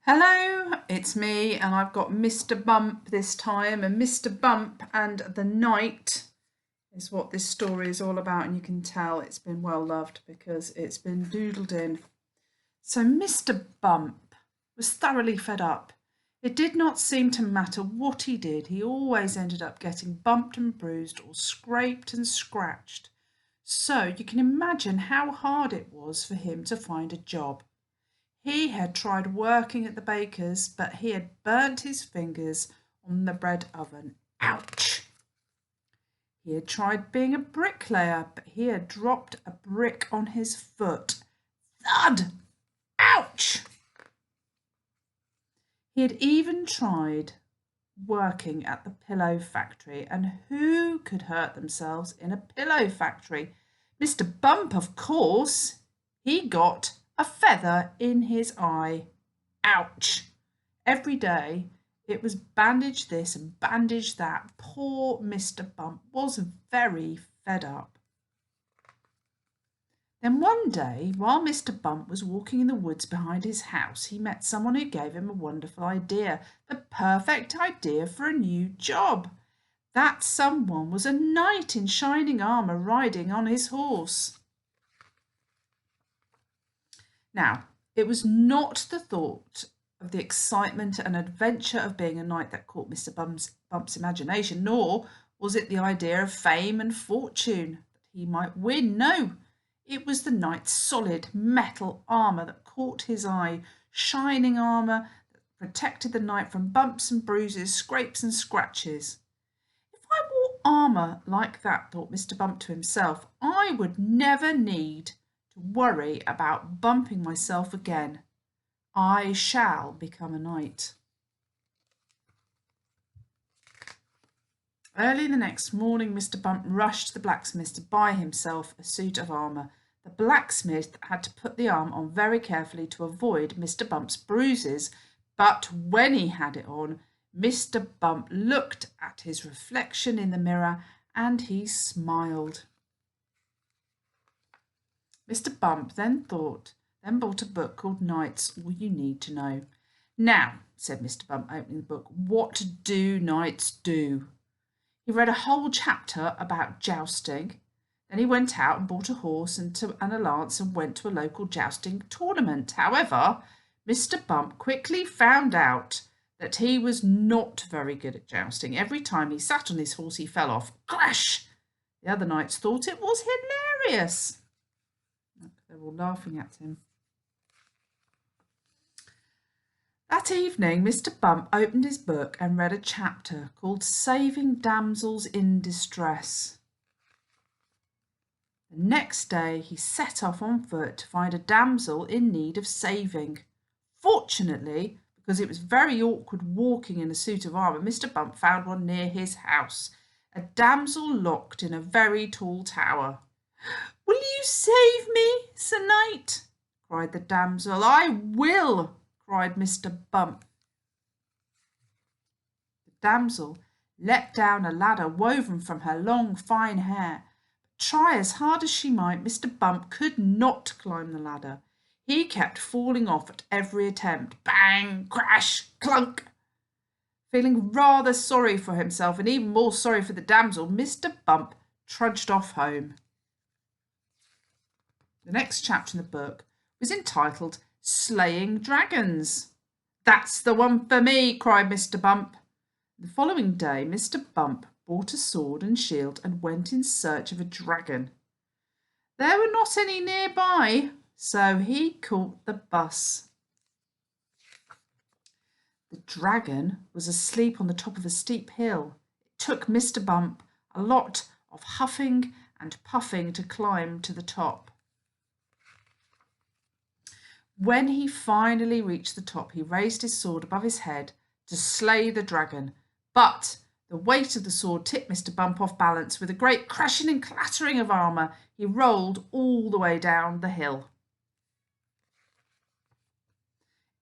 Hello, it's me, and I've got Mr. Bump this time, and Mr. Bump and the Night is what this story is all about, and you can tell it's been well loved because it's been doodled in. So Mr. Bump was thoroughly fed up. It did not seem to matter what he did, he always ended up getting bumped and bruised or scraped and scratched. So you can imagine how hard it was for him to find a job. He had tried working at the baker's, but he had burnt his fingers on the bread oven. Ouch! He had tried being a bricklayer, but he had dropped a brick on his foot. Thud! Ouch! He had even tried working at the pillow factory, and who could hurt themselves in a pillow factory? Mr. Bump, of course. He got a feather in his eye. Ouch! Every day it was bandage this and bandage that. Poor Mr. Bump was very fed up. Then one day, while Mr. Bump was walking in the woods behind his house, he met someone who gave him a wonderful idea, the perfect idea for a new job. That someone was a knight in shining armour riding on his horse. Now, it was not the thought of the excitement and adventure of being a knight that caught Mr. Bump's imagination, nor was it the idea of fame and fortune that he might win. No, it was the knight's solid metal armour that caught his eye, shining armour that protected the knight from bumps and bruises, scrapes and scratches. If I wore armour like that, thought Mr. Bump to himself, I would never need to worry about bumping myself again. I shall become a knight. Early the next morning, Mr. Bump rushed to the blacksmith to buy himself a suit of armour. The blacksmith had to put the arm on very carefully to avoid Mr. Bump's bruises, but when he had it on, Mr. Bump looked at his reflection in the mirror and he smiled. Mr. Bump then bought a book called Knights, All You Need to Know. Now, said Mr. Bump, opening the book, what do knights do? He read a whole chapter about jousting. Then he went out and bought a horse and a lance and went to a local jousting tournament. However, Mr. Bump quickly found out that he was not very good at jousting. Every time he sat on his horse, he fell off. Crash! The other knights thought it was hilarious. They were all laughing at him. That evening, Mr. Bump opened his book and read a chapter called Saving Damsels in Distress. The next day, he set off on foot to find a damsel in need of saving. Fortunately, because it was very awkward walking in a suit of armour, Mr. Bump found one near his house, a damsel locked in a very tall tower. "Will you save me, Sir Knight?" cried the damsel. "I will," cried Mr. Bump. The damsel let down a ladder woven from her long, fine hair. But try as hard as she might, Mr. Bump could not climb the ladder. He kept falling off at every attempt. Bang, crash, clunk. Feeling rather sorry for himself and even more sorry for the damsel, Mr. Bump trudged off home. The next chapter in the book was entitled Slaying Dragons. "That's the one for me," cried Mr. Bump. The following day, Mr. Bump bought a sword and shield and went in search of a dragon. There were not any nearby, so he caught the bus. The dragon was asleep on the top of a steep hill. It took Mr. Bump a lot of huffing and puffing to climb to the top. When he finally reached the top, he raised his sword above his head to slay the dragon, but the weight of the sword tipped Mr. Bump off balance. With a great crashing and clattering of armour, he rolled all the way down the hill.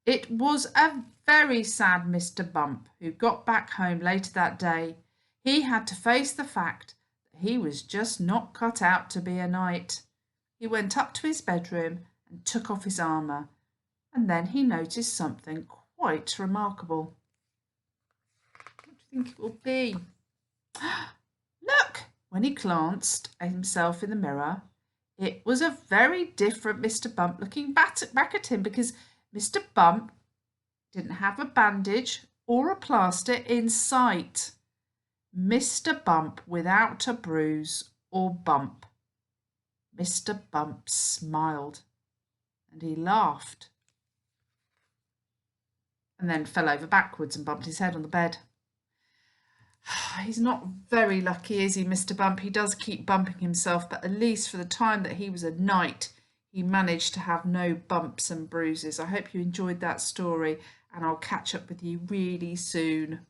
It was a very sad Mr. Bump who got back home later that day. He had to face the fact that he was just not cut out to be a knight. He went up to his bedroom and took off his armour, and then he noticed something quite remarkable. What do you think it will be? Look! When he glanced at himself in the mirror, it was a very different Mr. Bump looking back at him, because Mr. Bump didn't have a bandage or a plaster in sight. Mr. Bump without a bruise or bump. Mr. Bump smiled and he laughed and then fell over backwards and bumped his head on the bed. He's not very lucky, is he, Mr. Bump? He does keep bumping himself, but at least for the time that he was a knight, he managed to have no bumps and bruises. I hope you enjoyed that story, and I'll catch up with you really soon.